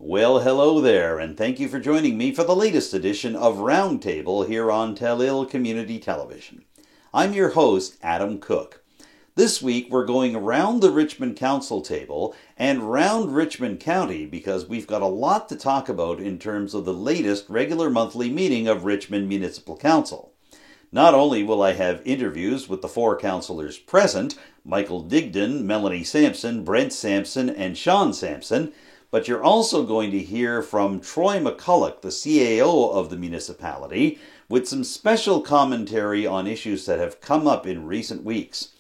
Well, hello there, and thank you for joining me for the latest edition of Roundtable here on Tel-Il Community Television. I'm your host, Adam Cook. This week we're going around the Richmond Council table and round Richmond County because we've got a lot to talk about in terms of the latest regular monthly meeting of Richmond Municipal Council. Not only will I have interviews with the four councillors present, Michael Digdon, Melanie Sampson, Brent Sampson, and Sean Sampson, but you're also going to hear from Troy McCulloch, the CAO of the municipality, with some special commentary on issues that have come up in recent weeks.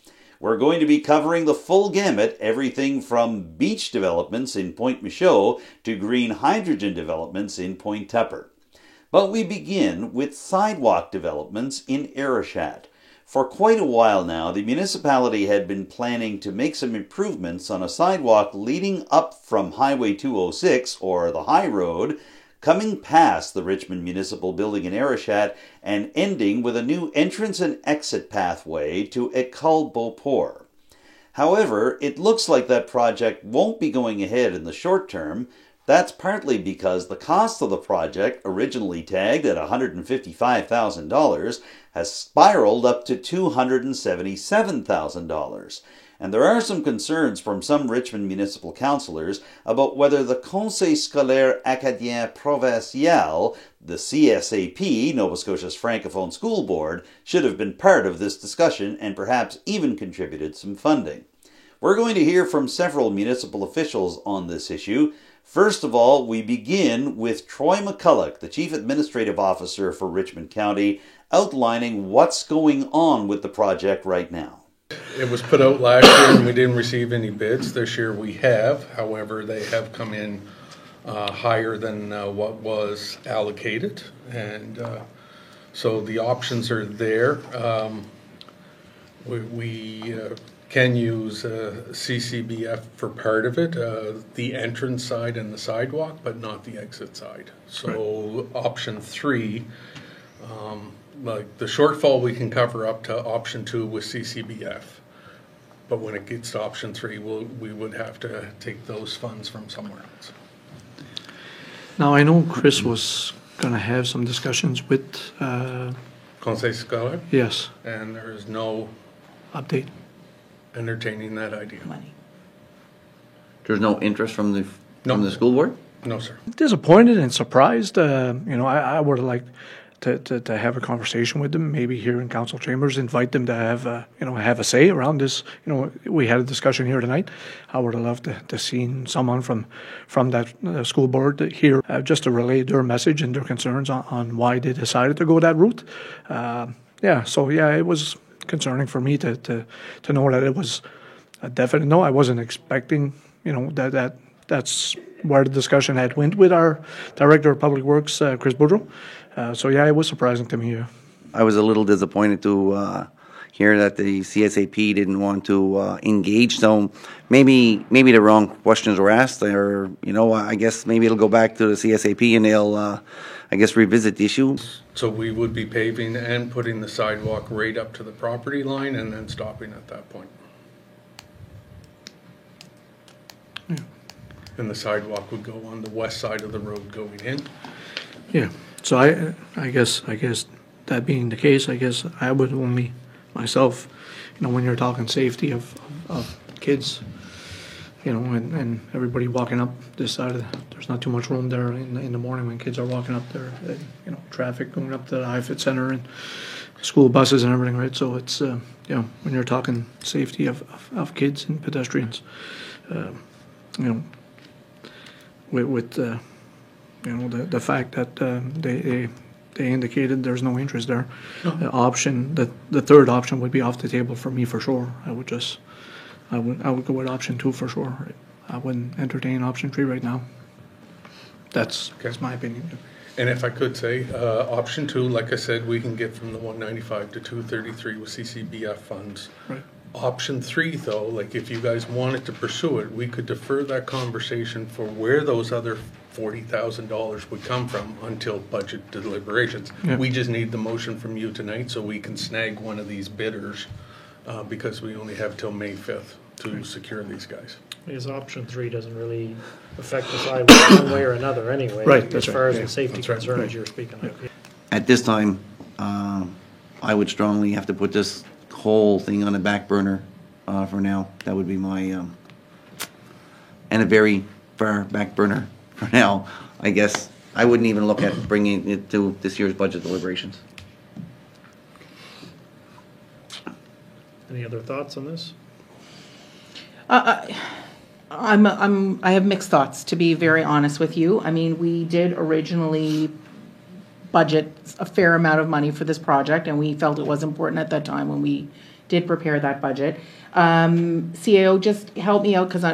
We're going to be covering the full gamut, everything from beach developments in Point Michaud to green hydrogen developments in Point Tupper. But we begin with sidewalk developments in Arichat. For quite a while now, the municipality had been planning to make some improvements on a sidewalk leading up from Highway 206, or the High Road, coming past the Richmond Municipal Building in Arichat and ending with a new entrance and exit pathway to École Beauport. However, it looks like that project won't be going ahead in the short term. That's partly because the cost of the project, originally tagged at $155,000, has spiraled up to $277,000. And there are some concerns from some Richmond municipal councillors about whether the Conseil Scolaire Acadien Provincial, the CSAP, Nova Scotia's Francophone School Board, should have been part of this discussion and perhaps even contributed some funding. We're going to hear from several municipal officials on this issue. First of all, we begin with Troy McCulloch, the Chief Administrative Officer for Richmond County, outlining what's going on with the project right now. It was put out last year and we didn't receive any bids. This year we have. However, they have come in higher than what was allocated. And so the options are there. We can use CCBF for part of it, the entrance side and the sidewalk, but not the exit side. So option 3, like the shortfall we can cover up to option 2 with CCBF. But when it gets to option 3, we would have to take those funds from somewhere else. Now, I know Chris was going to have some discussions with... Conseil Scolaire? Yes. And there is no... update. Entertaining that idea. Money. There's no interest from the school board? No, sir. Disappointed and surprised. I would have liked to have a conversation with them, maybe here in council chambers, invite them to have a say around this. We had a discussion here tonight. I would have loved to seen someone from that school board here just to relay their message and their concerns on why they decided to go that route. It was concerning for me to know that it was a definite no. I wasn't expecting, that's where the discussion had went with our Director of Public Works, Chris Boudreau. It was surprising to me. I was a little disappointed to hear that the CSAP didn't want to engage. So maybe the wrong questions were asked, or I guess maybe it'll go back to the CSAP and they'll revisit the issue. So we would be paving and putting the sidewalk right up to the property line and then stopping at that point. Yeah. And the sidewalk would go on the west side of the road going in. Yeah. So I guess that being the case, I guess I would only myself, when you're talking safety of kids, and everybody walking up this side there's not too much room there in the morning when kids are walking up there, traffic going up to the iFit Center and school buses and everything, right? So it's, when you're talking safety of kids and pedestrians, with the fact that they indicated there's no interest there. The third option would be off the table for me for sure. I would go with option 2 for sure. I wouldn't entertain option 3 right now. That's my opinion. And if I could say, option 2, like I said, we can get from the 195 to 233 with CCBF funds. Right. Option 3, though, like if you guys wanted to pursue it, we could defer that conversation for where those other $40,000 would come from until budget deliberations. Yeah. We just need the motion from you tonight so we can snag one of these bidders because we only have till May 5th to secure these guys. Because option 3 doesn't really affect the sidewalk one way or another anyway. Right, that's as far right, as yeah. the safety That's right, concerns right. you're speaking of. At this time, I would strongly have to put this whole thing on a back burner for now. That would be my, and a very far back burner for now. I guess I wouldn't even look at bringing it to this year's budget deliberations. Any other thoughts on this? I have mixed thoughts, to be very honest with you. I mean, we did originally budget a fair amount of money for this project, and we felt it was important at that time when we did prepare that budget. CAO, just help me out, because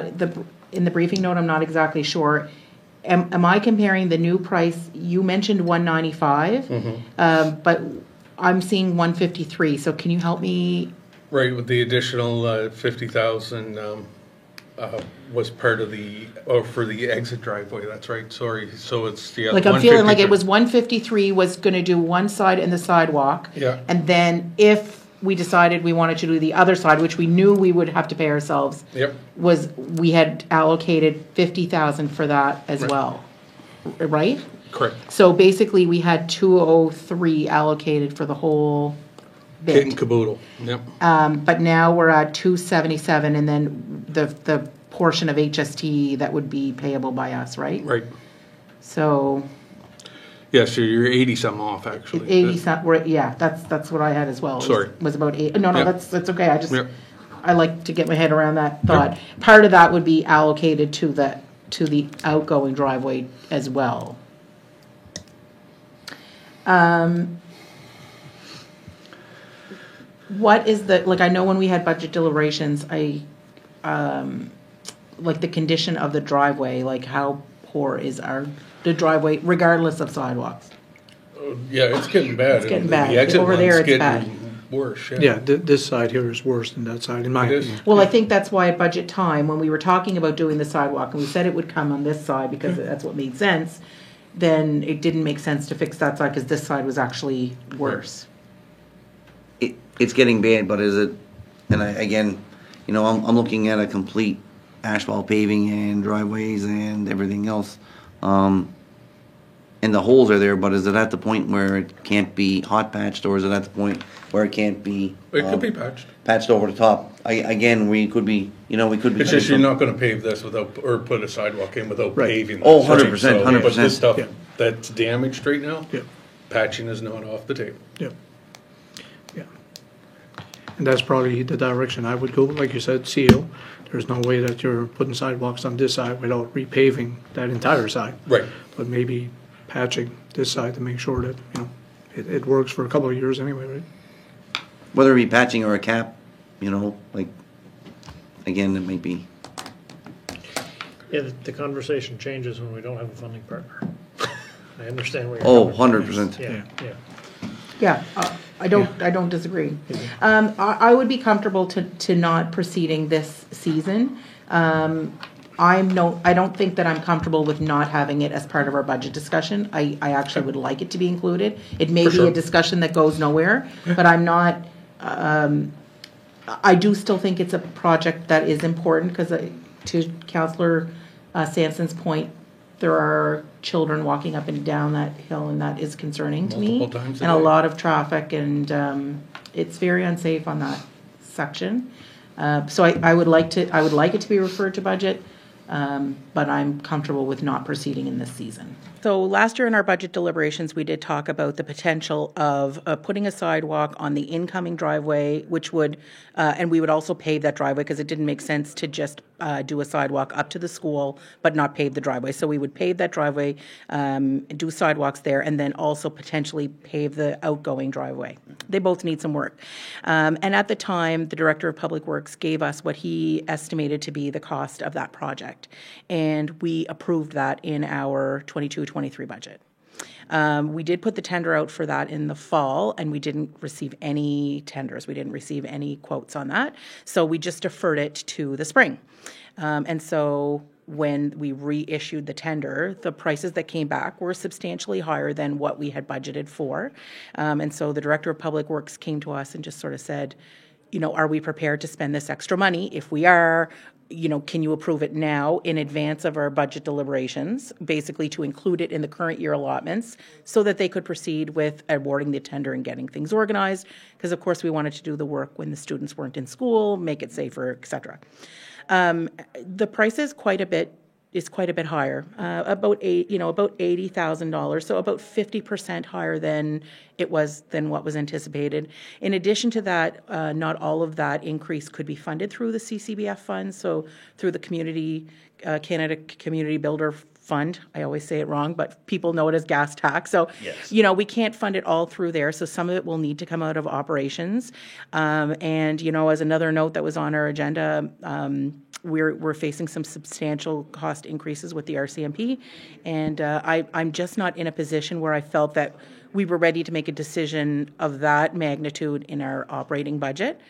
in the briefing note, I'm not exactly sure. Am I comparing the new price? You mentioned 195, but I'm seeing 153. So can you help me? Right, with the additional 50,000 was part of for the exit driveway, that's right, sorry. So it's the Like, I'm feeling like it 153. was 153 was going to do one side and the sidewalk. Yeah. And then if we decided we wanted to do the other side, which we knew we would have to pay ourselves, Yep, we had allocated 50,000 for that as Right. well, right? correct. So basically, we had 203 allocated for the whole Kit and bid. caboodle, yep. But now we're at 277, and then the portion of HST that would be payable by us, right? Right, So yeah, so you're 80-some off, actually. 80, yeah, that's what I had as well. Sorry. Was about 8. No, Yeah. that's okay. Yep. I like to get my head around that thought. Part of that would be allocated to the outgoing driveway as well. What is I know when we had budget deliberations, like the condition of the driveway, like how poor is the driveway regardless of sidewalks? Yeah, it's getting bad. It's getting The bad. exit Over one's there, it's getting bad. worse, Yeah, this side here is worse than that side, in my It is. opinion. Well, I think that's why at budget time, when we were talking about doing the sidewalk, and we said it would come on this side because that's what made sense, then it didn't make sense to fix that side because this side was actually worse. It's getting bad, but is it? And again, I'm looking at a complete asphalt paving and driveways and everything else, and the holes are there. But is it at the point where it can't be hot patched, or is it at the point where it can't be? It could be patched. patched over the top. We could be. It's just you're not gonna pave this or put a sidewalk in without Right. paving. Oh, that, right? 100%, So, 100%. But this stuff Yeah. that's damaged right now, Yeah. patching is not off the table. Yeah. Yeah. And that's probably the direction I would go, like you said, seal. There's no way that you're putting sidewalks on this side without repaving that entire side. Right. But maybe patching this side to make sure that, it works for a couple of years anyway, right? Whether it be patching or a cap, again, it might be. Yeah, the conversation changes when we don't have a funding partner. I understand where you're Oh, coming from. 100%. Yeah, yeah. Yeah, I don't disagree. I would be comfortable to not proceeding this season. I don't think that I'm comfortable with not having it as part of our budget discussion. I actually would like it to be included. It may For be sure. a discussion that goes nowhere, but I'm not, I do still think it's a project that is important because to Councillor Sanson's point, there are children walking up and down that hill, and that is concerning to me. Multiple times a And a day. lot of traffic, and it's very unsafe on that section. So I would like it to be referred to budget, but I'm comfortable with not proceeding in this season. So last year in our budget deliberations, we did talk about the potential of putting a sidewalk on the incoming driveway, which would, and we would also pave that driveway because it didn't make sense to just do a sidewalk up to the school but not pave the driveway. So we would pave that driveway, do sidewalks there, and then also potentially pave the outgoing driveway. They both need some work. And at the time, the Director of Public Works gave us what he estimated to be the cost of that project. And we approved that in our 22-23 budget. We did put the tender out for that in the fall, and we didn't receive any tenders. We didn't receive any quotes on that. So we just deferred it to the spring. And so when we reissued the tender, the prices that came back were substantially higher than what we had budgeted for. And so the Director of Public Works came to us and just sort of said, you know, are we prepared to spend this extra money? If we are, you know, can you approve it now in advance of our budget deliberations, basically to include it in the current year allotments so that they could proceed with awarding the tender and getting things organized? Because, of course, we wanted to do the work when the students weren't in school, make it safer, et cetera. The price is quite a bit higher, about $80,000, so about 50% higher than what was anticipated. In addition to that, not all of that increase could be funded through the CCBF funds, so through the Canada Community Builder Fund. I always say it wrong, but people know it as gas tax. So, yes. You know, we can't fund it all through there. So some of it will need to come out of operations. And, you know, as another note that was on our agenda, we're facing some substantial cost increases with the RCMP. And I'm just not in a position where I felt that we were ready to make a decision of that magnitude in our operating budget.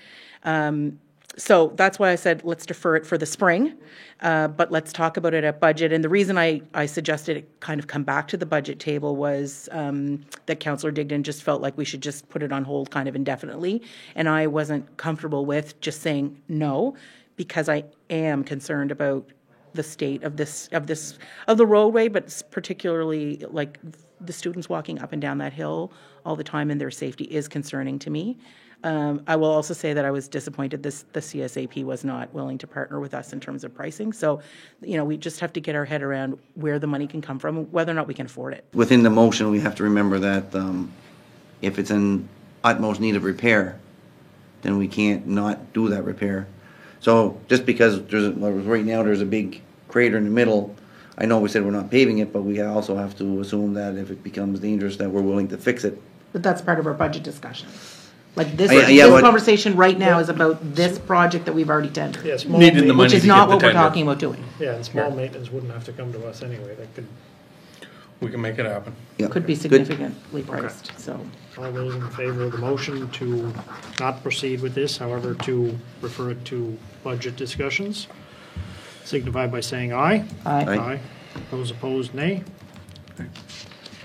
So that's why I said, let's defer it for the spring, but let's talk about it at budget. And the reason I suggested it kind of come back to the budget table was that Councillor Digdon just felt like we should just put it on hold kind of indefinitely. And I wasn't comfortable with just saying no, because I am concerned about the state of the roadway, but particularly like the students walking up and down that hill all the time, and their safety is concerning to me. I will also say that I was disappointed the CSAP was not willing to partner with us in terms of pricing. So, you know, we just have to get our head around where the money can come from, whether or not we can afford it. Within the motion, we have to remember that if it's in utmost need of repair, then we can't not do that repair. So just because right now there's a big crater in the middle, I know we said we're not paving it, but we also have to assume that if it becomes dangerous, that we're willing to fix it. But that's part of our budget discussion. Like this, but conversation right now is about this project that we've already tendered. Yeah, small Needing the ma- money Which is to not get the what we're tender. talking about doing. Yeah, and small maintenance wouldn't have to come to us anyway. That We can make it happen. Yeah. Could be Good. significantly priced, so. all those in favor of the motion to not proceed with this, however, to refer it to budget discussions, signify by saying aye. Aye. Those opposed, nay.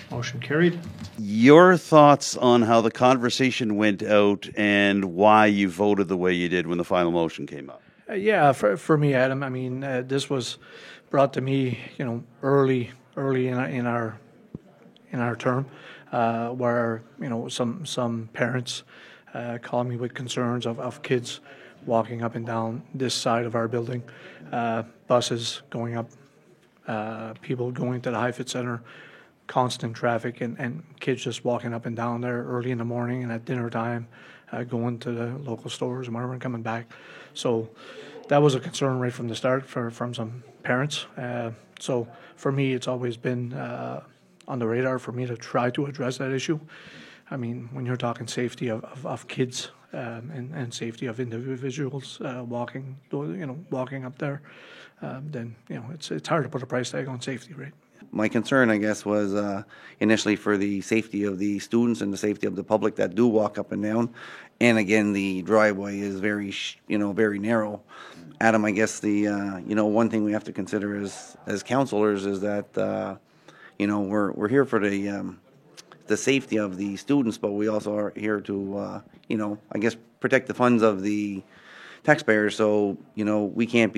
Motion carried. Your thoughts on how the conversation went out and why you voted the way you did when the final motion came up? Yeah, for me, Adam, I mean, this was brought to me, you know, early in our term, where, you know, some parents called me with concerns of kids walking up and down this side of our building, buses going up, people going to the High-Fit Center, constant traffic, and kids just walking up and down there early in the morning and at dinner time, going to the local stores and whatever and coming back. So that was a concern right from the start from some parents. So for me, it's always been on the radar for me to try to address that issue. I mean, when you're talking safety of kids and safety of individuals walking up there, then, you know, it's hard to put a price tag on safety, right? My concern, I guess, was initially for the safety of the students and the safety of the public that do walk up and down. And again, the driveway is very narrow. Adam, I guess one thing we have to consider as counselors is that we're here for the safety of the students, but we also are here to I guess protect the funds of the taxpayers. So we can't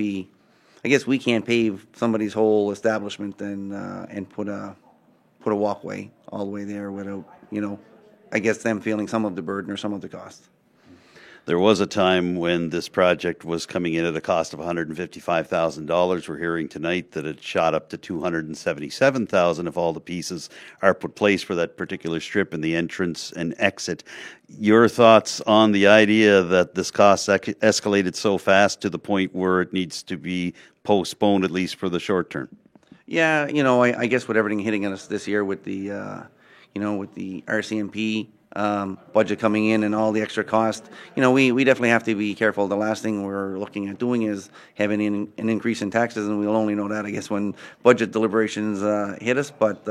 pave somebody's whole establishment and put a walkway all the way there without I guess them feeling some of the burden or some of the cost. There was a time when this project was coming in at a cost of $155,000. We're hearing tonight that it shot up to $277,000 if all the pieces are put place for that particular strip and the entrance and exit. Your thoughts on the idea that this cost escalated so fast to the point where it needs to be postponed, at least for the short term? Yeah, I guess with everything hitting us this year with the RCMP budget coming in and all the extra cost, we definitely have to be careful. The last thing we're looking at doing is having an increase in taxes, and we'll only know that, I guess, when budget deliberations hit us. But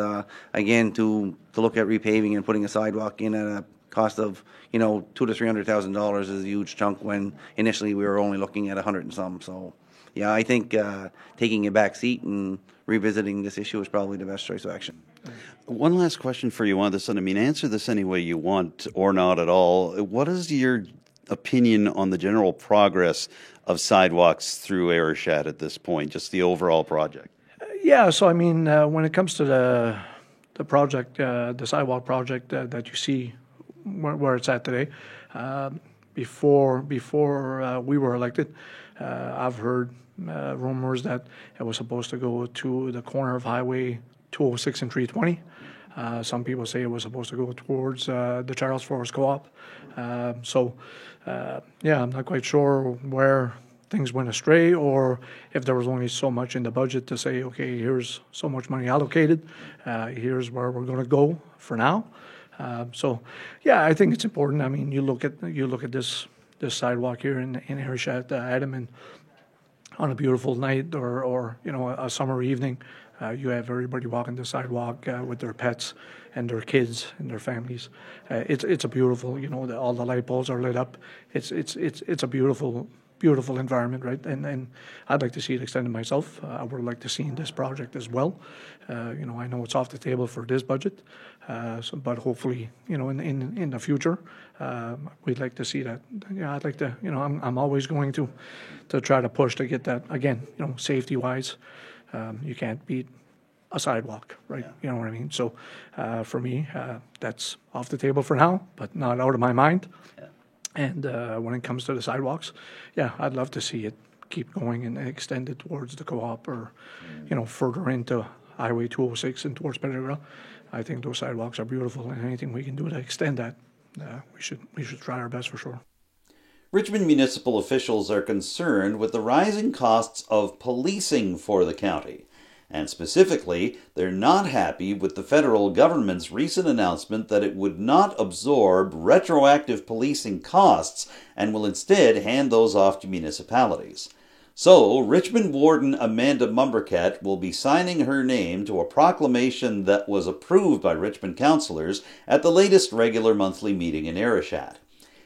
again, to look at repaving and putting a sidewalk in at a cost of $200,000 to $300,000 is a huge chunk when initially we were only looking at 100 and some. So yeah, I think taking a back seat and revisiting this issue is probably the best choice of action. One last question for you on this, and I mean, answer this any way you want or not at all. What is your opinion on the general progress of sidewalks through Arishat at this point, just the overall project? Yeah, so I mean, when it comes to the project, the sidewalk project that you see where it's at today, before we were elected, I've heard rumors that it was supposed to go to the corner of Highway 206 and 320. Some people say it was supposed to go towards the Charles Forest Co-op. Yeah, I'm not quite sure where things went astray, or if there was only so much in the budget to say, okay, here's so much money allocated, here's where we're going to go for now. Yeah, I think it's important. I mean, you look at this sidewalk here in Arishat, Adam, and on a beautiful night or a summer evening, you have everybody walking the sidewalk with their pets and their kids and their families. It's a beautiful, all the light poles are lit up. It's a beautiful environment, right? And I'd like to see it extended myself. I would like to see in this project as well. I know it's off the table for this budget, but hopefully, in the future, we'd like to see that. I'd like to, I'm always going to try to push to get that again. Safety wise, you can't beat a sidewalk, right? Yeah. You know what I mean? So, for me, that's off the table for now, but not out of my mind. Yeah. And when it comes to the sidewalks, yeah, I'd love to see it keep going and extend it towards the co-op or, further into Highway 206 and towards Pettigrew. I think those sidewalks are beautiful, and anything we can do to extend that, we should try our best for sure. Richmond municipal officials are concerned with the rising costs of policing for the county. And specifically, they're not happy with the federal government's recent announcement that it would not absorb retroactive policing costs and will instead hand those off to municipalities. So, Richmond Warden Amanda Mumbercat will be signing her name to a proclamation that was approved by Richmond councillors at the latest regular monthly meeting in Arishat.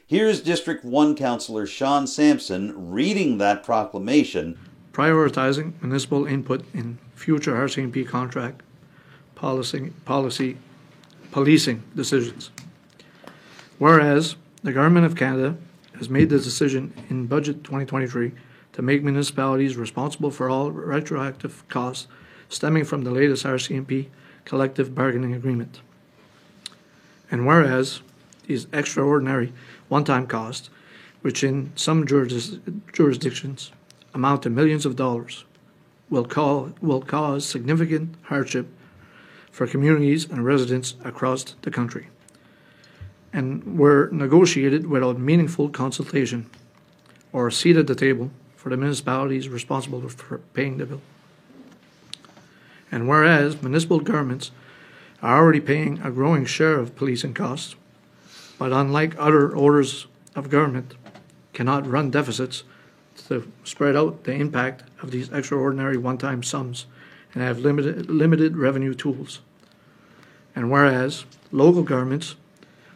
Here's District 1 Councillor Sean Sampson reading that proclamation. Prioritizing municipal input in future RCMP contract policing decisions. Whereas the Government of Canada has made the decision in Budget 2023 to make municipalities responsible for all retroactive costs stemming from the latest RCMP collective bargaining agreement. And whereas these extraordinary one-time costs, which in some jurisdictions amount to millions of dollars, will cause significant hardship for communities and residents across the country, and were negotiated without meaningful consultation or a seat at the table for the municipalities responsible for paying the bill. And whereas municipal governments are already paying a growing share of policing costs, but unlike other orders of government, cannot run deficits to spread out the impact of these extraordinary one-time sums and have limited revenue tools. And whereas local governments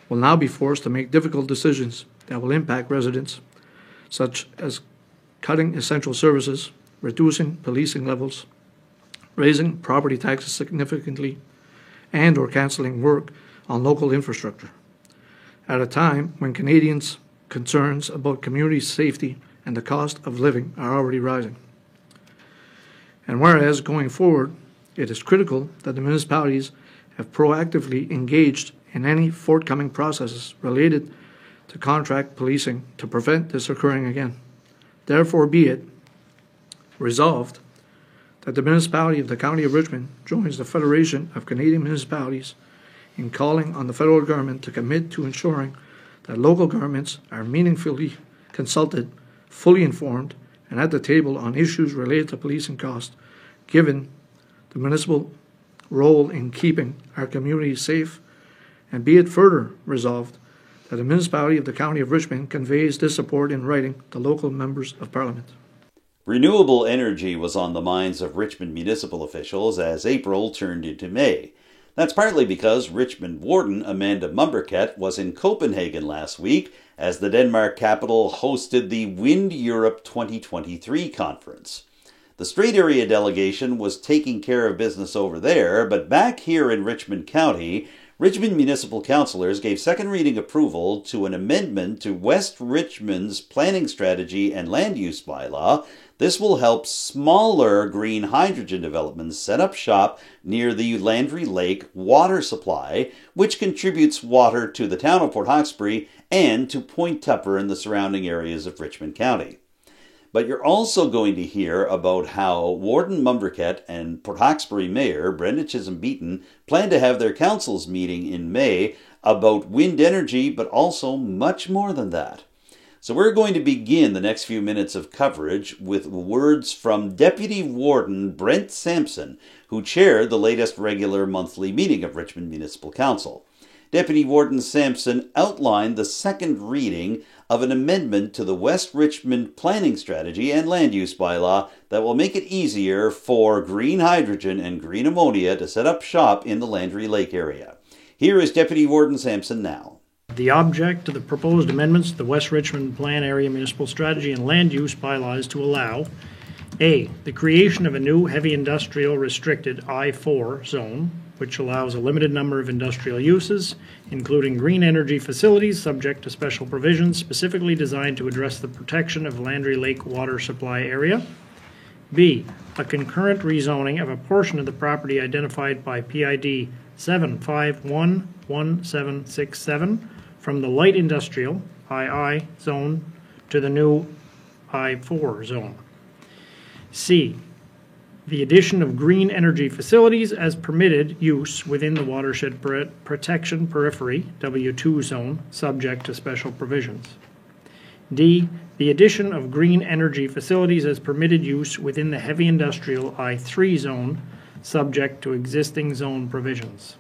will now be forced to make difficult decisions that will impact residents, such as cutting essential services, reducing policing levels, raising property taxes significantly, and or cancelling work on local infrastructure, at a time when Canadians' concerns about community safety and the cost of living are already rising. And whereas, going forward, it is critical that the municipalities have proactively engaged in any forthcoming processes related to contract policing to prevent this occurring again. Therefore be it resolved that the municipality of the County of Richmond joins the Federation of Canadian Municipalities in calling on the federal government to commit to ensuring that local governments are meaningfully consulted, fully informed, and at the table on issues related to policing costs, given the municipal role in keeping our communities safe And be it further resolved that the municipality of the County of Richmond conveys this support in writing to local members of Parliament. Renewable energy was on the minds of Richmond municipal officials as April turned into May. That's partly because Richmond Warden Amanda Mumberket was in Copenhagen last week as the Denmark capital hosted the Wind Europe 2023 conference. The Strait Area delegation was taking care of business over there, but back here in Richmond County, Richmond municipal councillors gave second reading approval to an amendment to West Richmond's planning strategy and land use bylaw. This will help smaller green hydrogen developments set up shop near the Landry Lake water supply, which contributes water to the town of Port Hawkesbury and to Point Tupper and the surrounding areas of Richmond County. But you're also going to hear about how Warden Mumberket and Port Hawkesbury Mayor Brenda Chisholm-Beaton plan to have their councils meeting in May about wind energy, but also much more than that. So we're going to begin the next few minutes of coverage with words from Deputy Warden Brent Sampson, who chaired the latest regular monthly meeting of Richmond Municipal Council. Deputy Warden Sampson outlined the second reading of an amendment to the West Richmond planning strategy and land use bylaw that will make it easier for green hydrogen and green ammonia to set up shop in the Landry Lake area. Here is Deputy Warden Sampson now. The object of the proposed amendments to the West Richmond Plan Area Municipal Strategy and Land Use Bylaw is to allow A. The creation of a new heavy industrial restricted I-4 zone, which allows a limited number of industrial uses, including green energy facilities subject to special provisions specifically designed to address the protection of Landry Lake water supply area. B. A concurrent rezoning of a portion of the property identified by PID 7511767 from the light industrial II zone to the new I-4 zone. C. The addition of green energy facilities as permitted use within the watershed protection periphery W2 zone, subject to special provisions. D. The addition of green energy facilities as permitted use within the heavy industrial I3 zone, subject to existing zone provisions.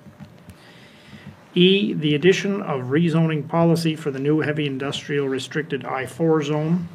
E. The addition of rezoning policy for the new heavy industrial restricted I4 zone.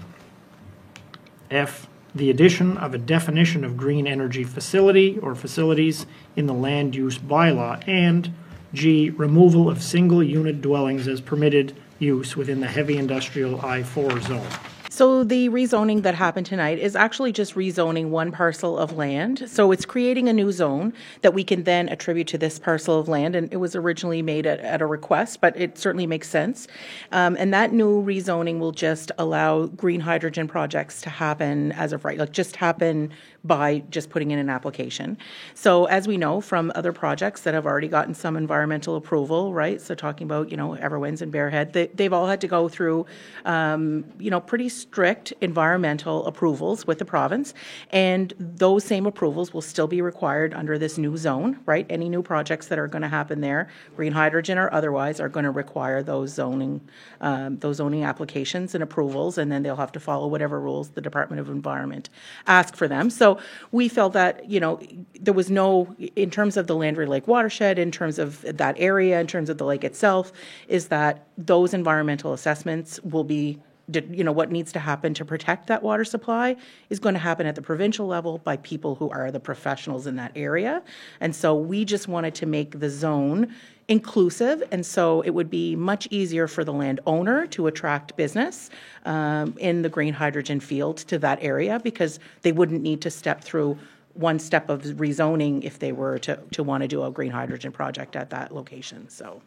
F. The addition of a definition of green energy facility or facilities in the land use bylaw, and G. Removal of single unit dwellings as permitted use within the heavy industrial I4 zone. So the rezoning that happened tonight is actually just rezoning one parcel of land. So it's creating a new zone that we can then attribute to this parcel of land. And it was originally made at a request, but it certainly makes sense. And that new rezoning will just allow green hydrogen projects to happen as of right, like just happen by just putting in an application. So as we know from other projects that have already gotten some environmental approval, right? So talking about, Everwinds and Bearhead, they've all had to go through, pretty strict environmental approvals with the province. And those same approvals will still be required under this new zone, right? Any new projects that are going to happen there, green hydrogen or otherwise, are going to require those zoning applications and approvals, and then they'll have to follow whatever rules the Department of Environment ask for them. So we felt that, there was no, in terms of the Landry Lake watershed, in terms of that area, in terms of the lake itself, is that those environmental assessments will be, what needs to happen to protect that water supply is going to happen at the provincial level by people who are the professionals in that area. And so we just wanted to make the zone inclusive, and so it would be much easier for the landowner to attract business in the green hydrogen field to that area, because they wouldn't need to step through one step of rezoning if they were to want to do a green hydrogen project at that location. So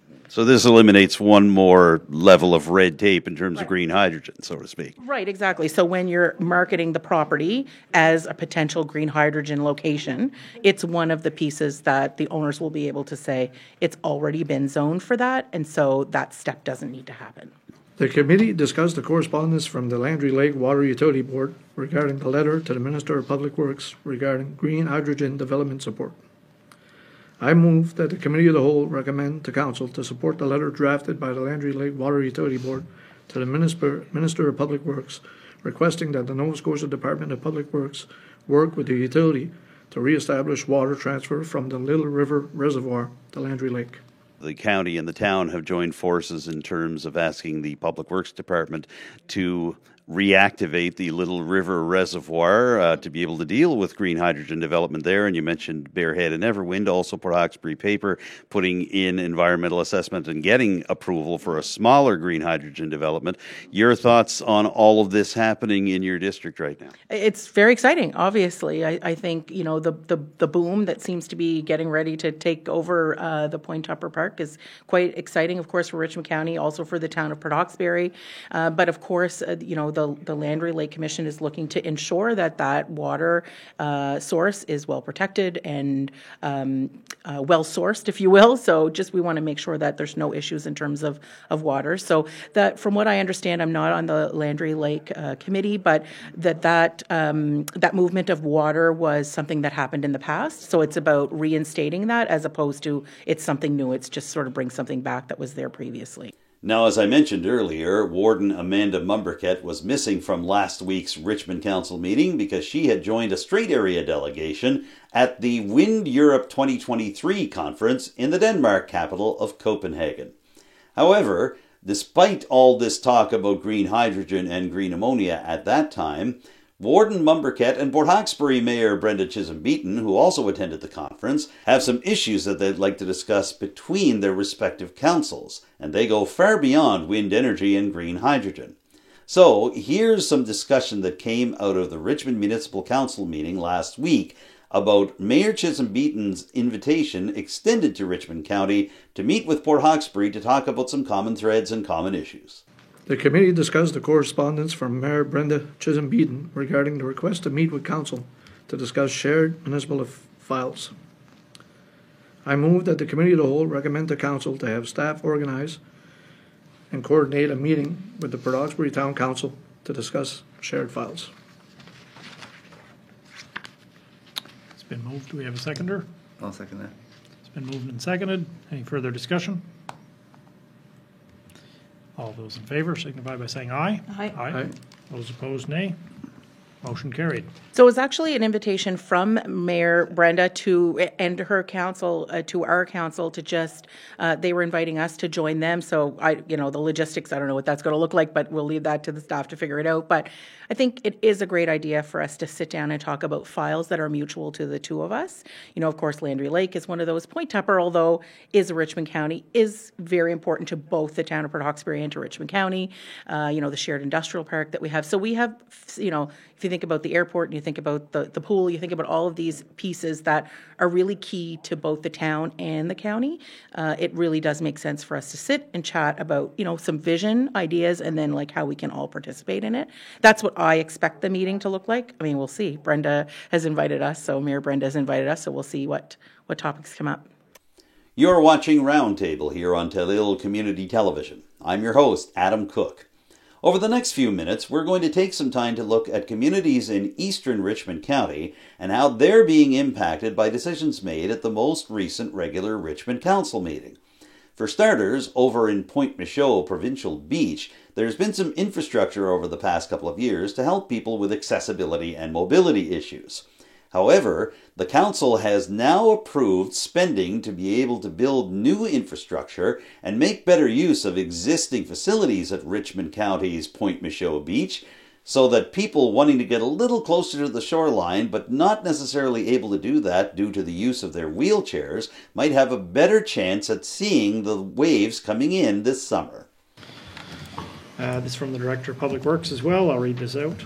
this eliminates one more level of red tape in terms of green hydrogen, so to speak. Right, exactly. So when you're marketing the property as a potential green hydrogen location, it's one of the pieces that the owners will be able to say it's already been zoned for that, and so that step doesn't need to happen. The committee discussed the correspondence from the Landry Lake Water Utility Board regarding the letter to the Minister of Public Works regarding green hydrogen development support. I move that the Committee of the Whole recommend to Council to support the letter drafted by the Landry Lake Water Utility Board to the Minister of Public Works, requesting that the Nova Scotia Department of Public Works work with the utility to re-establish water transfer from the Little River Reservoir to Landry Lake. the county and the town have joined forces in terms of asking the Public Works Department to reactivate the Little River Reservoir to be able to deal with green hydrogen development there. And you mentioned Bear Head and Everwind, also Port Hawkesbury Paper putting in environmental assessment and getting approval for a smaller green hydrogen development. Your thoughts on all of this happening in your district right now? It's very exciting, obviously. I think, the boom that seems to be getting ready to take over the Point Tupper Park is quite exciting, of course, for Richmond County, also for the town of Port Hawkesbury. But of course, the Landry Lake Commission is looking to ensure that water source is well protected and well sourced, if you will. So we want to make sure that there's no issues in terms of water. So that, from what I understand, I'm not on the Landry Lake committee, but that movement of water was something that happened in the past. So it's about reinstating that as opposed to it's something new. It's just sort of brings something back that was there previously. Now, as I mentioned earlier, Warden Amanda Mumberket was missing from last week's Richmond Council meeting because she had joined a Strait Area delegation at the Wind Europe 2023 conference in the Denmark capital of Copenhagen. However, despite all this talk about green hydrogen and green ammonia at that time, Warden Mumberket and Port Hawkesbury Mayor Brenda Chisholm-Beaton, who also attended the conference, have some issues that they'd like to discuss between their respective councils, and they go far beyond wind energy and green hydrogen. So here's some discussion that came out of the Richmond Municipal Council meeting last week about Mayor Chisholm-Beaton's invitation extended to Richmond County to meet with Port Hawkesbury to talk about some common threads and common issues. The committee discussed the correspondence from Mayor Brenda Chisholm-Beaton regarding the request to meet with council to discuss shared municipal files. I move that the committee of the whole recommend to council to have staff organize and coordinate a meeting with the Port Hawkesbury Town Council to discuss shared files. It's been moved. Do we have a seconder? I'll second that. It's been moved and seconded. Any further discussion? All those in favor signify by saying aye. Aye. Aye. Those opposed, nay. Motion carried. So it was actually an invitation from Mayor Brenda and her council to our council to just, they were inviting us to join them. So the logistics, I don't know what that's going to look like, but we'll leave that to the staff to figure it out. But I think it is a great idea for us to sit down and talk about files that are mutual to the two of us. Of course, Landry Lake is one of those. Point Tupper, although is Richmond County, is very important to both the town of Port Hawkesbury and to Richmond County. The shared industrial park that we have. So we have, if you think about the airport and you think about the pool, you think about all of these pieces that are really key to both the town and the county. It really does make sense for us to sit and chat about, some vision, ideas, and then like how we can all participate in it. That's what I expect the meeting to look like. I mean, we'll see. Brenda has invited us, so Mayor Brenda has invited us, so we'll see what topics come up. You're watching Roundtable here on Telil Community Television. I'm your host, Adam Cook. Over the next few minutes, we're going to take some time to look at communities in eastern Richmond County and how they're being impacted by decisions made at the most recent regular Richmond Council meeting. For starters, over in Point Michaud Provincial Beach, there's been some infrastructure over the past couple of years to help people with accessibility and mobility issues. However, the council has now approved spending to be able to build new infrastructure and make better use of existing facilities at Richmond County's Point Michaud Beach, so that people wanting to get a little closer to the shoreline but not necessarily able to do that due to the use of their wheelchairs might have a better chance at seeing the waves coming in this summer. This is from the Director of Public Works as well. I'll read this out.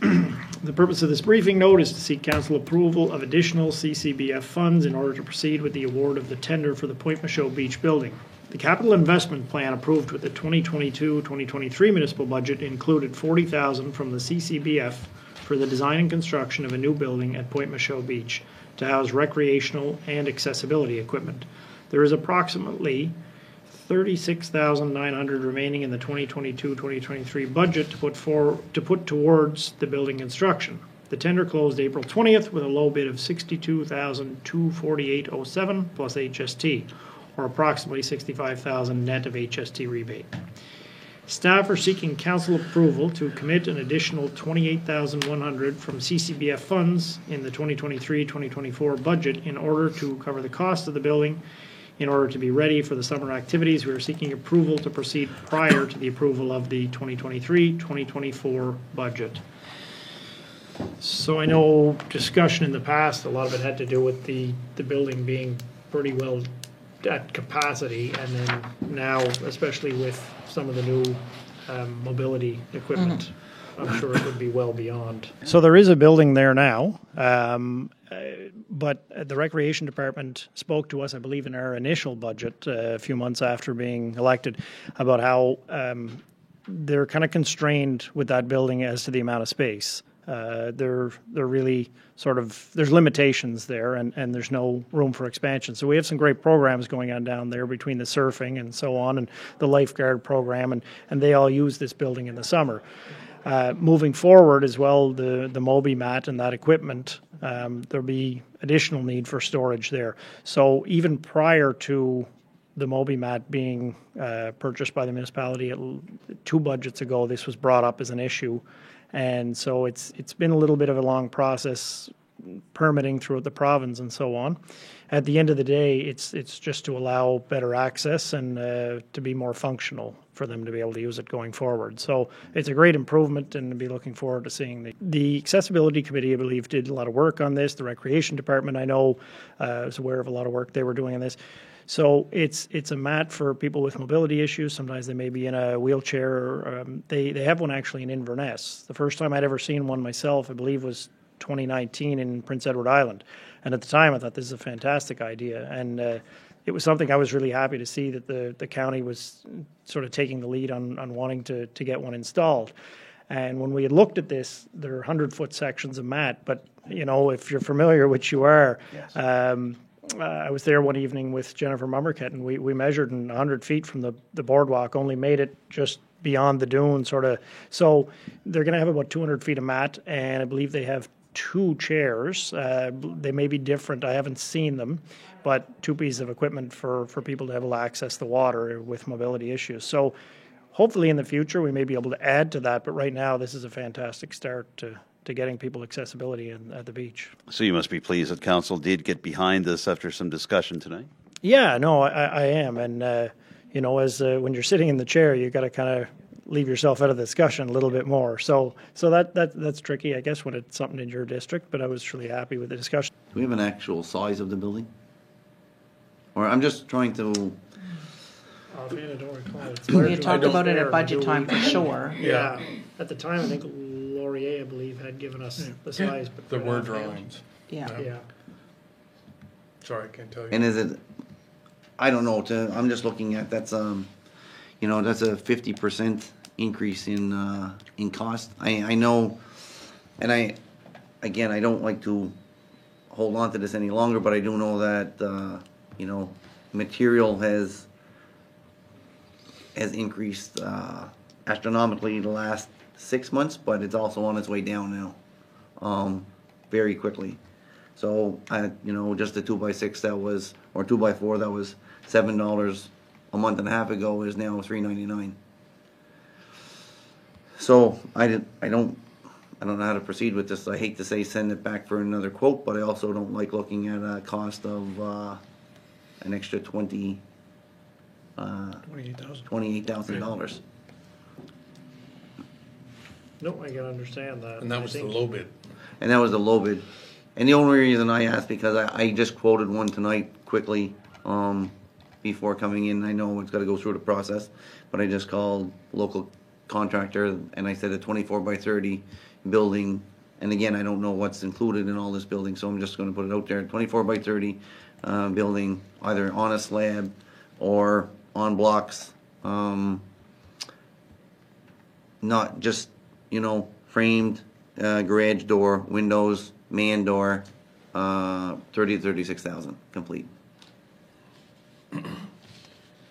The purpose of this briefing note is to seek council approval of additional CCBF funds in order to proceed with the award of the tender for the Point Michaud Beach building. The capital investment plan approved with the 2022-2023 municipal budget included $40,000 from the CCBF for the design and construction of a new building at Point Michaud Beach to house recreational and accessibility equipment. There is approximately $36,900 remaining in the 2022-2023 budget to put towards the building construction. The tender closed April 20th with a low bid of $62,248.07 plus HST, or approximately $65,000 net of HST rebate. Staff are seeking council approval to commit an additional $28,100 from CCBF funds in the 2023-2024 budget in order to cover the cost of the building. In order to be ready for the summer activities, we are seeking approval to proceed prior to the approval of the 2023-2024 budget. So I know discussion in the past, a lot of it had to do with the building being pretty well at capacity, and then now, especially with some of the new mobility equipment, I'm sure it would be well beyond. So there is a building there now, but the Recreation Department spoke to us, I believe, in our initial budget a few months after being elected, about how they're kind of constrained with that building as to the amount of space. They're really sort of, there's limitations there, and there's no room for expansion. So we have some great programs going on down there between the surfing and so on, and the lifeguard program, and they all use this building in the summer. Moving forward as well, the Moby mat and that equipment, there'll be additional need for storage there. So even prior to the Moby mat being purchased by the municipality 2 budgets ago, this was brought up as an issue. And so it's been a little bit of a long process, permitting throughout the province and so on. At the end of the day, it's just to allow better access and to be more functional for them to be able to use it going forward. So it's a great improvement, and I'll be looking forward to seeing the Accessibility Committee, I believe, did a lot of work on this. The Recreation Department, I know, was aware of a lot of work they were doing on this. So it's a mat for people with mobility issues. Sometimes they may be in a wheelchair. They have one actually in Inverness. The first time I'd ever seen one myself, I believe, was 2019 in Prince Edward Island. And at the time, I thought this is a fantastic idea. And it was something I was really happy to see that the county was sort of taking the lead on wanting to get one installed. And when we had looked at this, there are 100-foot sections of mat. But, you know, if you're familiar, which you are, yes. I was there one evening with Jennifer Mummerket, and we measured, in 100 feet from the boardwalk, only made it just beyond the dune, sort of. So they're going to have about 200 feet of mat, and I believe they have 2 chairs. They may be different. I haven't seen them, but 2 pieces of equipment for people to be able to access the water with mobility issues. So hopefully in the future we may be able to add to that, but right now this is a fantastic start to getting people accessibility at the beach. So you must be pleased that council did get behind this after some discussion tonight? Yeah, no, I am. And, you know, as when you're sitting in the chair, you got to kind of leave yourself out of the discussion a little bit more. So that's tricky, I guess, when it's something in your district, but I was really happy with the discussion. Do we have an actual size of the building? Or I'm just trying to... Offhand, I don't recall. We had talked about it at budget time for sure. Yeah. At the time, I think Laurier, I believe, had given us the size. But there were drawings. Yeah. Sorry, I can't tell you. And is it, I don't know, I'm just looking at, that's, you know, that's a 50% increase in cost. I know, and I don't like to hold on to this any longer, but I do know that, you know, material has increased astronomically the last 6 months, but it's also on its way down now, very quickly. So you know, just the 2x6 that was, or 2x4 that was $7 a month and a half ago is now $3.99. So I don't know how to proceed with this. I hate to say send it back for another quote, but I also don't like looking at a cost of an extra $28,000. No, I can understand that. And that was the low bid. And that was the low bid. And the only reason I asked, because I just quoted one tonight quickly before coming in. I know it's got to go through the process, but I just called local contractor and I said a 24 by 30 building. And again, I don't know what's included in all this building, so I'm just going to put it out there. 24 by 30 building, either on a slab or on blocks. Not just, you know, framed garage door, windows, man door, 30 to 36,000 complete.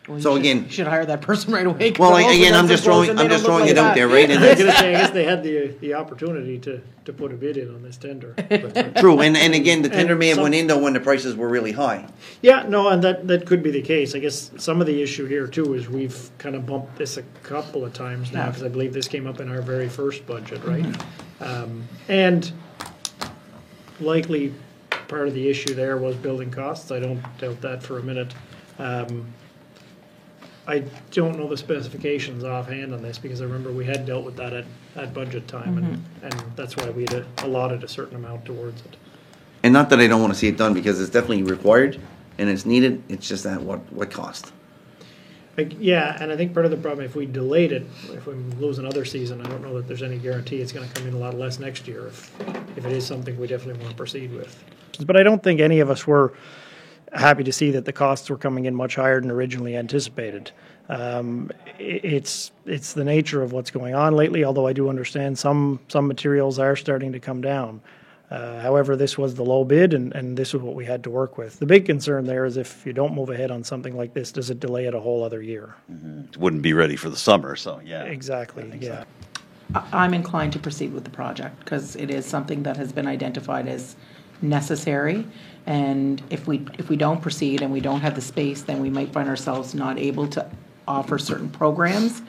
Well, you So should- again- you should hire that person right away. 'cause Well, also again, I'm that's just a quote throwing, and they I'm just don't look throwing it like out that. there, right? And I was it's gonna say, I guess they had the opportunity to put a bid in on this tender. But, true, and again, the tender And may have some- went in though when the prices were really high. yeah, no, and that could be the case. I guess some of the issue here too is we've kind of bumped this a couple of times now, Yeah. because I believe this came up in our very first budget, right? And likely part of the issue there was building costs. I don't doubt that for a minute. I don't know the specifications offhand on this, because I remember we had dealt with that at budget time, and that's why we had allotted a certain amount towards it. And not that I don't want to see it done, because it's definitely required and it's needed. It's just that what cost. Yeah, and I think part of the problem, if we delayed it, if we lose another season, I don't know that there's any guarantee it's gonna come in a lot less next year, if it is something we definitely want to proceed with. But I don't think any of us were happy to see that the costs were coming in much higher than originally anticipated. It's the nature of what's going on lately, although I do understand some materials are starting to come down. However, this was the low bid, and this is what we had to work with. The big concern there is if you don't move ahead on something like this, does it delay it a whole other year? Wouldn't be ready for the summer, so yeah. Exactly, yeah. I'm inclined to proceed with the project because it is something that has been identified as necessary. And if we don't proceed and we don't have the space, then we might find ourselves not able to offer certain programs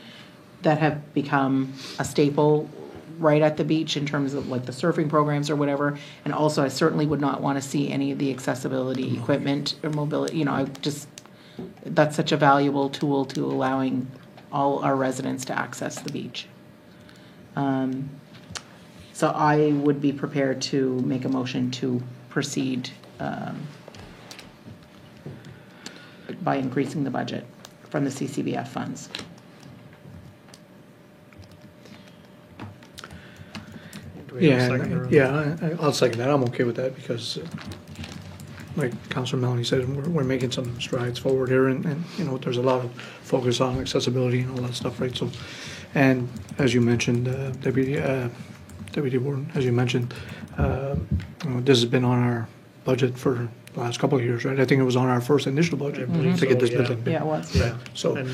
that have become a staple right at the beach in terms of like the surfing programs or whatever. And also, I certainly would not want to see any of the accessibility equipment or mobility, that's such a valuable tool to allowing all our residents to access the beach. So I would be prepared to make a motion to proceed by increasing the budget from the CCBF funds. Do we have a second or- I'll second that. I'm okay with that because, like Councilor Melanie said, we're making some strides forward here, and there's a lot of focus on accessibility and all that stuff, right? So, and as you mentioned, Deputy Warden, as you mentioned, this has been on our budget for the last couple of years, right? I think it was on our first initial budget I believe to get so, this yeah. building. Yeah, it was. Yeah. So And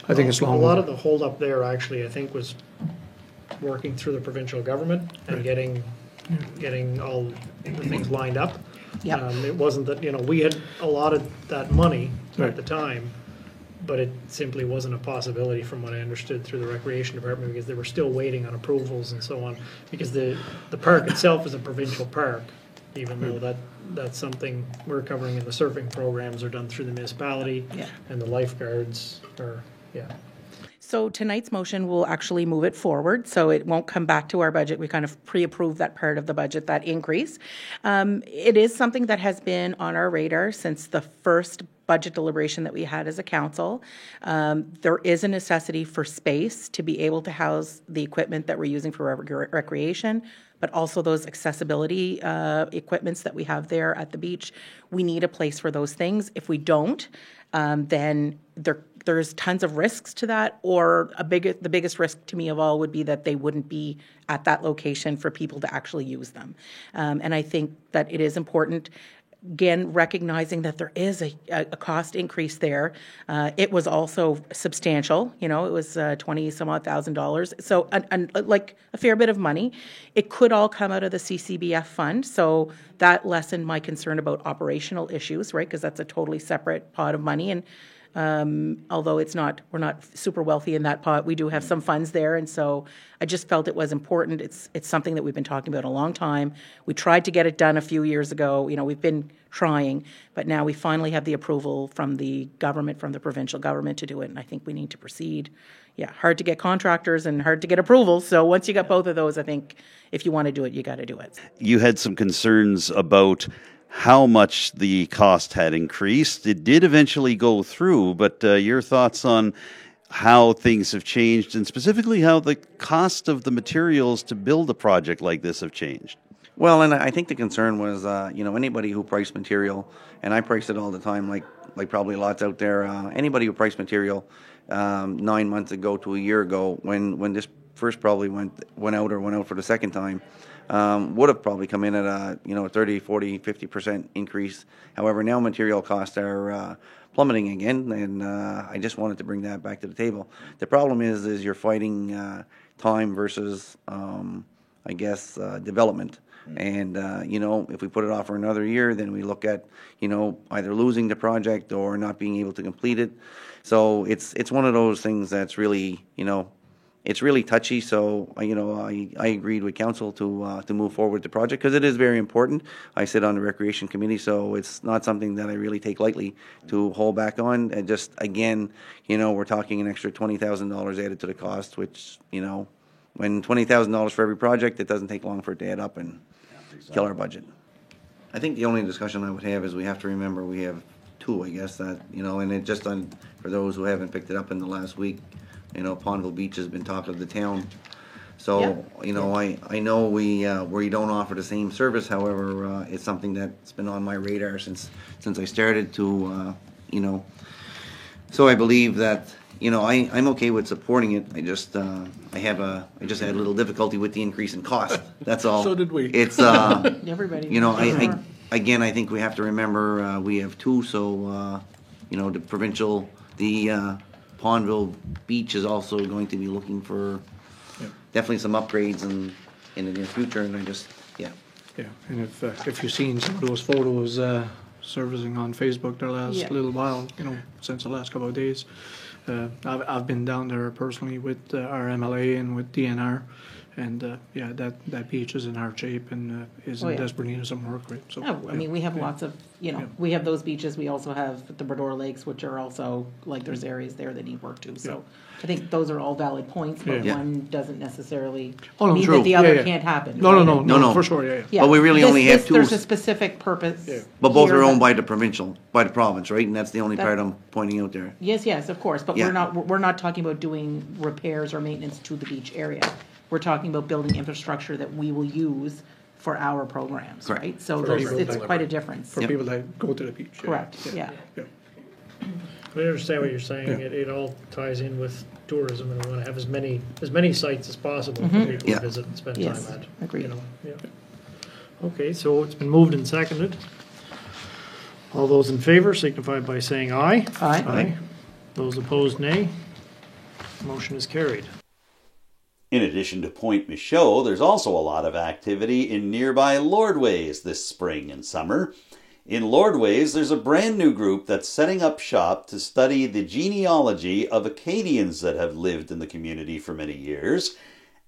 I think it's a long. lot of the holdup there, actually, I think, was working through the provincial government and Right. getting all the things lined up. Yep. It wasn't that, we had allotted that money Right. at the time, but it simply wasn't a possibility from what I understood through the Recreation Department, because they were still waiting on approvals and so on, because the park itself is a provincial park, even though that's something we're covering in the surfing programs are done through the municipality, Yeah. and the lifeguards are, yeah. So tonight's motion will actually move it forward, so it won't come back to our budget. We kind of pre-approved that part of the budget, that increase. It is something that has been on our radar since the first budget deliberation that we had as a council. There is a necessity for space to be able to house the equipment that we're using for recreation, but also those accessibility equipments that we have there at the beach. We need a place for those things. If we don't, then there's tons of risks to that, or the biggest risk to me of all would be that they wouldn't be at that location for people to actually use them. And I think that it is important, again, recognizing that there is a cost increase there. It was also substantial, it was $20,000. So like a fair bit of money. It could all come out of the CCBF fund. So that lessened my concern about operational issues, right? Because that's a totally separate pot of money. And although we're not super wealthy in that pot, we do have some funds there, and so I just felt it was important. It's something that we've been talking about a long time. We tried to get it done a few years ago. We've been trying, but now we finally have the approval from the government, from the provincial government to do it, and I think we need to proceed. Yeah, hard to get contractors and hard to get approvals. So once you got both of those, I think if you want to do it, you got to do it. You had some concerns about how much the cost had increased. It did eventually go through, but your thoughts on how things have changed, and specifically how the cost of the materials to build a project like this have changed? Well, and I think the concern was, anybody who priced material, and I price it all the time, like probably lots out there. Anybody who priced material 9 months ago to a year ago, when this first probably went out for the second time, would have probably come in at a, 30, 40, 50% increase. However, now material costs are plummeting again, and I just wanted to bring that back to the table. The problem is you're fighting time versus, development. And, if we put it off for another year, then we look at, either losing the project or not being able to complete it. So it's one of those things that's really, it's really touchy. So, I agreed with council to move forward with the project because it is very important. I sit on the recreation committee, so it's not something that I really take lightly to hold back on. And just, again, we're talking an extra $20,000 added to the cost, which, when $20,000 for every project, it doesn't take long for it to add up and kill our budget. I think the only discussion I would have is we have to remember we have two, I guess, that, and it just for those who haven't picked it up in the last week, Pondville Beach has been talk of the town. So, I know we don't offer the same service. However, it's something that's been on my radar since I started to, so I believe that, I'm okay with supporting it. I just had a little difficulty with the increase in cost. That's all. So did we. It's, Everybody. I think we have to remember, we have two, so, the Pondville Beach is also going to be looking for definitely some upgrades in the near future, and Yeah, and if you've seen some of those photos surfacing on Facebook the last little while, since the last couple of days, I've been down there personally with our MLA and with DNR, and that beach is in hard shape and is in desperate need of some work. Right? So, we have lots of, we have those beaches. We also have the Brador Lakes, which are also, there's areas there that need work too. So I think those are all valid points, but one doesn't necessarily mean that the other can't happen. No, for sure, But we really only have two. There's a specific purpose. Yeah. But both are owned by the province, right? And that's the only part I'm pointing out there. Yes, of course. But we're not talking about doing repairs or maintenance to the beach area. We're talking about building infrastructure that we will use for our programs, Correct. right? So it's quite a difference. for people that go to the beach. Correct, yeah. I understand what you're saying. It all ties in with tourism, and we want to have as many sites as possible for people to visit and spend Yes, time at. agreed. Okay, so it's been moved and seconded. All those in favor signify by saying aye. Aye. Those opposed, nay. Motion is carried. In addition to Point Michaud, there's also a lot of activity in nearby Lordways this spring and summer. In Lordways, there's a brand new group that's setting up shop to study the genealogy of Acadians that have lived in the community for many years.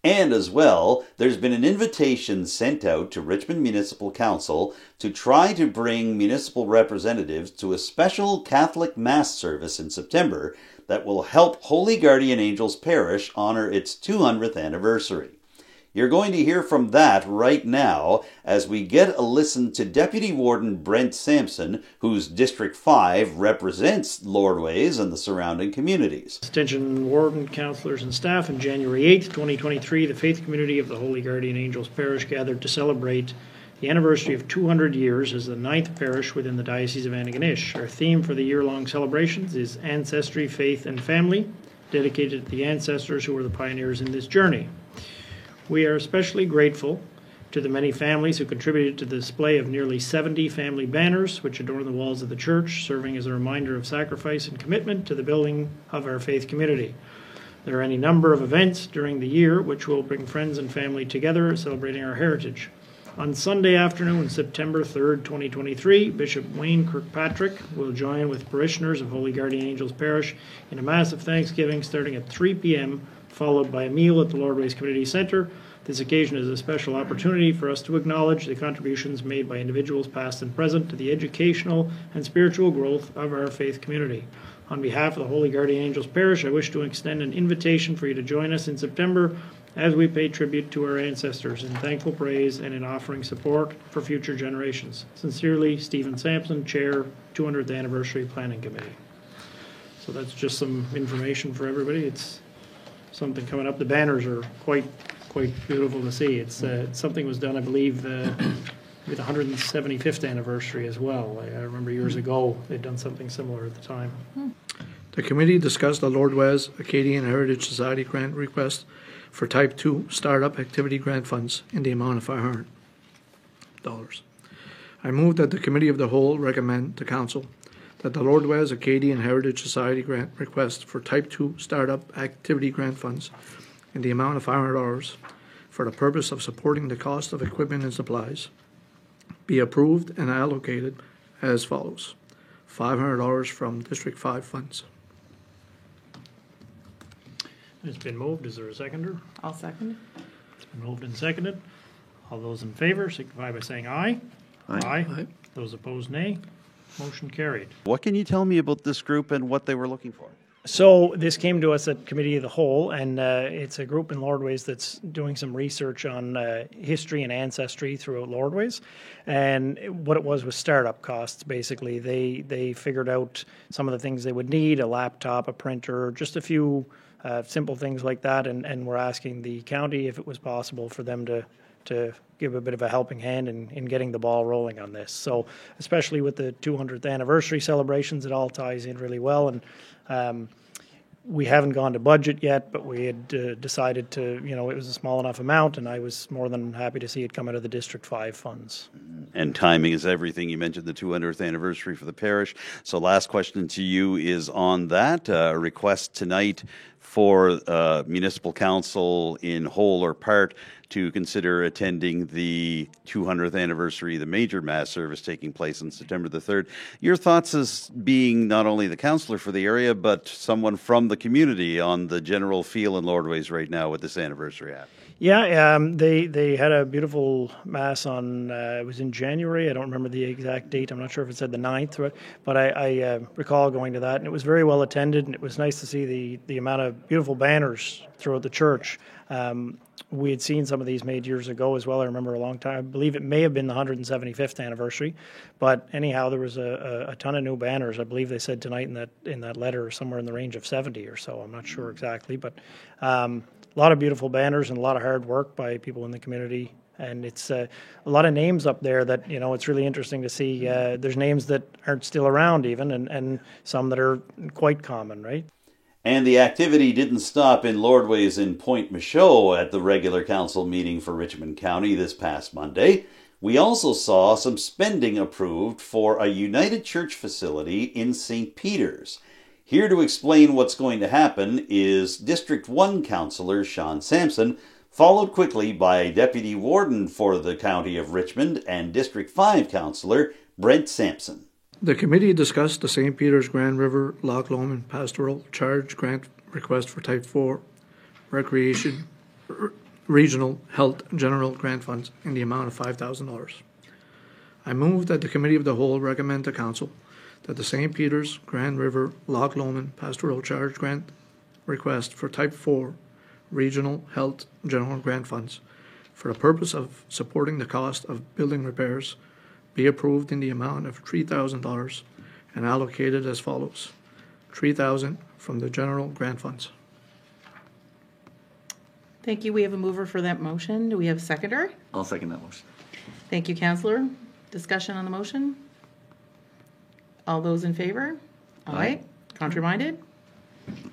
And as well, there's been an invitation sent out to Richmond Municipal Council to try to bring municipal representatives to a special Catholic Mass service in September that will help Holy Guardian Angels Parish honor its 200th anniversary. You're going to hear from that right now as we get a listen to Deputy Warden Brent Sampson, whose District 5 represents Lordways and the surrounding communities. Attention Warden, councillors and staff, on January 8th, 2023, the faith community of the Holy Guardian Angels Parish gathered to celebrate the anniversary of 200 years as the 9th parish within the Diocese of Antigonish. Our theme for the year-long celebrations is Ancestry, Faith and Family, dedicated to the ancestors who were the pioneers in this journey. We are especially grateful to the many families who contributed to the display of nearly 70 family banners which adorn the walls of the church, serving as a reminder of sacrifice and commitment to the building of our faith community. There are any number of events during the year which will bring friends and family together, celebrating our heritage. On Sunday afternoon, September 3rd, 2023, Bishop Wayne Kirkpatrick will join with parishioners of Holy Guardian Angels Parish in a Mass of Thanksgiving starting at 3 p.m., followed by a meal at the Lordways Community Centre. This occasion is a special opportunity for us to acknowledge the contributions made by individuals past and present to the educational and spiritual growth of our faith community. On behalf of the Holy Guardian Angels Parish, I wish to extend an invitation for you to join us in September as we pay tribute to our ancestors in thankful praise and in offering support for future generations. Sincerely, Stephen Sampson, Chair, 200th Anniversary Planning Committee. So that's just some information for everybody. It's something coming up. The banners are quite beautiful to see. It's something was done, I believe, with the 175th anniversary as well. I remember years ago they'd done something similar at the time. The committee discussed the Lordways Acadian Heritage Society grant request for Type 2 Startup Activity Grant Funds in the amount of $500. I move that the Committee of the Whole recommend to Council that the Lord Wes Acadian Heritage Society grant request for Type 2 Startup Activity Grant Funds in the amount of $500 for the purpose of supporting the cost of equipment and supplies be approved and allocated as follows. $500 from District 5 funds. It's been moved. Is there a seconder? I'll second. It's been moved and seconded. All those in favor signify by saying aye. Aye. Aye. Those opposed, nay. Motion carried. What can you tell me about this group and what they were looking for? So this came to us at Committee of the Whole, and it's a group in Lordways that's doing some research on history and ancestry throughout Lordways. And what it was startup costs, basically. They figured out some of the things they would need, a laptop, a printer, just a few simple things like that, and we're asking the county if it was possible for them to give a bit of a helping hand in getting the ball rolling on this. So especially with the 200th anniversary celebrations, it all ties in really well. And we haven't gone to budget yet, but we had decided to, it was a small enough amount, and I was more than happy to see it come out of the District 5 funds. And timing is everything. You mentioned the 200th anniversary for the parish. So last question to you is on that. Request tonight for Municipal Council in whole or part to consider attending the 200th anniversary, the major Mass service taking place on September the 3rd. Your thoughts as being not only the councillor for the area, but someone from the community on the general feel in Lordways right now with this anniversary happening? Yeah, they had a beautiful Mass on, it was in January. I don't remember the exact date. I'm not sure if it said the 9th, but I recall going to that, and it was very well attended, and it was nice to see the amount of beautiful banners throughout the church. We had seen some of these made years ago as well. I remember a long time. I believe it may have been the 175th anniversary, but anyhow, there was a ton of new banners. I believe they said tonight in that letter somewhere in the range of 70 or so. I'm not sure exactly, but a lot of beautiful banners and a lot of hard work by people in the community. And it's a lot of names up there that, it's really interesting to see. There's names that aren't still around even, and some that are quite common, right? And the activity didn't stop in Lordways in Point Michaud at the regular council meeting for Richmond County this past Monday. We also saw some spending approved for a United Church facility in St. Peter's. Here to explain what's going to happen is District 1 Councillor Sean Sampson, followed quickly by Deputy Warden for the County of Richmond and District 5 Councillor Brent Sampson. The committee discussed the St. Peter's Grand River Loch Lomond Pastoral Charge Grant request for Type 4 Recreation Regional Health General Grant Funds in the amount of $5,000. I move that the Committee of the Whole recommend to Council that the St. Peter's Grand River Loch Lomond Pastoral Charge Grant request for Type 4 Regional Health General Grant Funds for the purpose of supporting the cost of building repairs be approved in the amount of $3,000 and allocated as follows. $3,000 from the general grant funds. Thank you. We have a mover for that motion. Do we have a seconder? I'll second that motion. Thank you, Councillor. Discussion on the motion? All those in favor? Aye. Contrary-minded?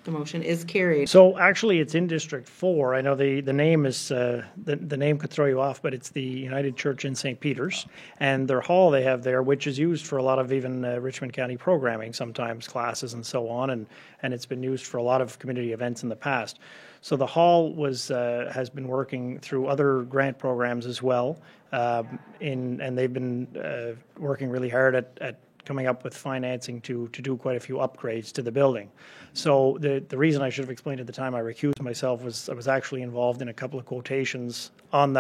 The motion is carried. So actually, it's in District 4. I know the name is the name could throw you off, but it's the United Church in St. Peter's, and their hall they have there, which is used for a lot of even Richmond County programming, sometimes classes and so on, and it's been used for a lot of community events in the past. So the hall has been working through other grant programs as well, and they've been working really hard at coming up with financing to do quite a few upgrades to the building. So the reason I should have explained at the time I recused myself was I was actually involved in a couple of quotations on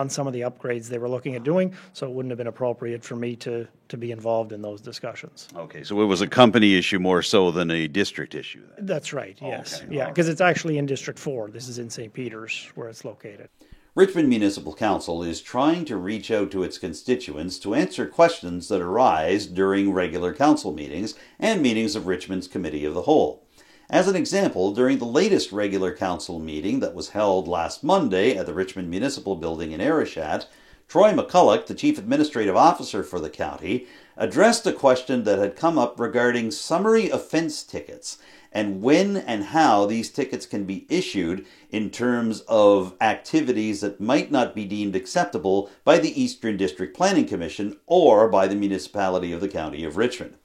some of the upgrades they were looking at doing, so it wouldn't have been appropriate for me to be involved in those discussions. Okay, so it was a company issue more so than a district issue then. That's right, yes. Okay, Yeah, because it's actually in District 4. This is in St. Peter's where it's located. Richmond Municipal Council is trying to reach out to its constituents to answer questions that arise during regular council meetings and meetings of Richmond's Committee of the Whole. As an example, during the latest regular council meeting that was held last Monday at the Richmond Municipal Building in Arishat, Troy McCulloch, the Chief Administrative Officer for the county, addressed a question that had come up regarding summary offence tickets and when and how these tickets can be issued in terms of activities that might not be deemed acceptable by the Eastern District Planning Commission or by the municipality of the County of Richmond.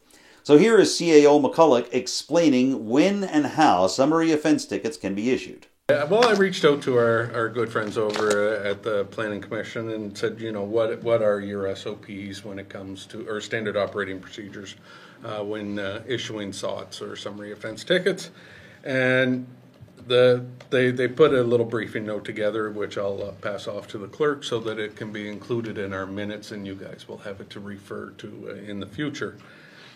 So here is CAO McCulloch explaining when and how summary offense tickets can be issued. Well, I reached out to our good friends over at the Planning Commission and said, what are your SOPs when it comes to, or standard operating procedures when issuing SOTs or summary offense tickets? And they put a little briefing note together, which I'll pass off to the clerk so that it can be included in our minutes, and you guys will have it to refer to in the future.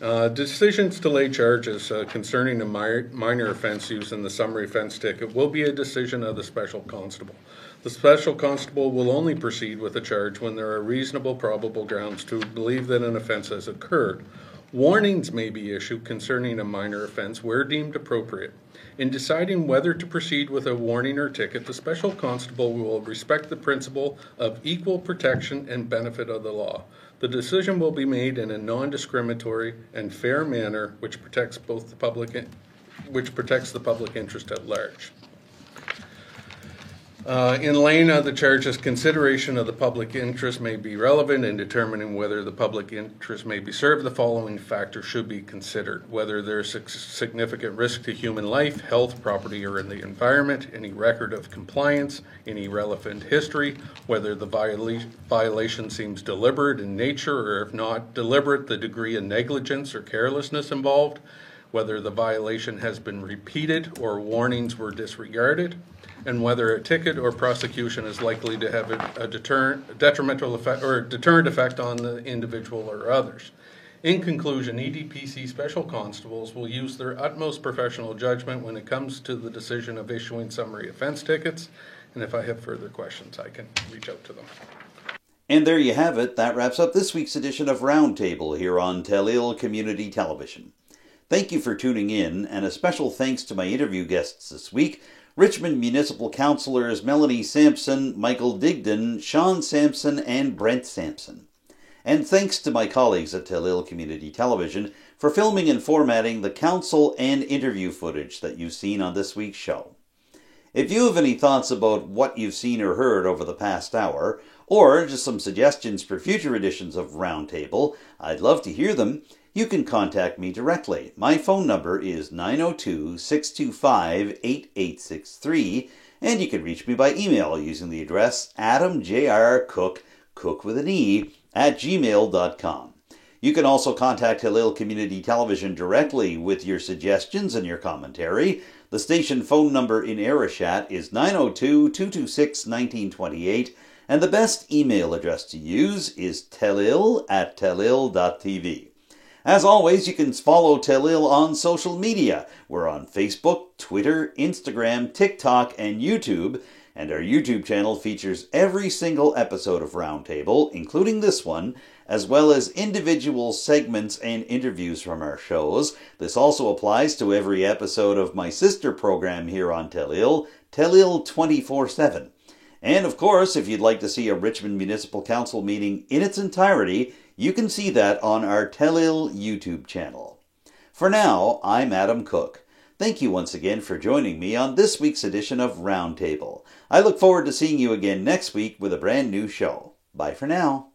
Decisions to lay charges concerning a minor offense used in the summary offense ticket will be a decision of the special constable. The special constable will only proceed with a charge when there are reasonable probable grounds to believe that an offense has occurred. Warnings may be issued concerning a minor offense where deemed appropriate. In deciding whether to proceed with a warning or ticket, the special constable will respect the principle of equal protection and benefit of the law. The decision will be made in a non-discriminatory and fair manner which protects the public interest at large. In laying the charges, consideration of the public interest may be relevant in determining whether the public interest may be served. The following factors should be considered: whether there's significant risk to human life, health, property, or in the environment, any record of compliance, any relevant history, whether the violation seems deliberate in nature, or if not deliberate, the degree of negligence or carelessness involved, whether the violation has been repeated or warnings were disregarded, and whether a ticket or prosecution is likely to have a detrimental effect or deterrent effect on the individual or others. In conclusion, EDPC special constables will use their utmost professional judgment when it comes to the decision of issuing summary offense tickets, and if I have further questions, I can reach out to them. And there you have it. That wraps up this week's edition of Roundtable here on Tel Il Community Television. Thank you for tuning in, and a special thanks to my interview guests this week, Richmond Municipal Councillors Melanie Sampson, Michael Digdon, Sean Sampson, and Brent Sampson. And thanks to my colleagues at Tel Il Community Television for filming and formatting the council and interview footage that you've seen on this week's show. If you have any thoughts about what you've seen or heard over the past hour, or just some suggestions for future editions of Roundtable, I'd love to hear them. You can contact me directly. My phone number is 902-625-8863, and you can reach me by email using the address adamjrcook, cook with an E, @gmail.com. You can also contact Tel Il Community Television directly with your suggestions and your commentary. The station phone number in Arichat is 902-226-1928, and the best email address to use is telil@telil.tv. As always, you can follow Tel Il on social media. We're on Facebook, Twitter, Instagram, TikTok, and YouTube. And our YouTube channel features every single episode of Roundtable, including this one, as well as individual segments and interviews from our shows. This also applies to every episode of my sister program here on Tel Il 24/7. And of course, if you'd like to see a Richmond Municipal Council meeting in its entirety, you can see that on our Tel Il YouTube channel. For now, I'm Adam Cook. Thank you once again for joining me on this week's edition of Roundtable. I look forward to seeing you again next week with a brand new show. Bye for now.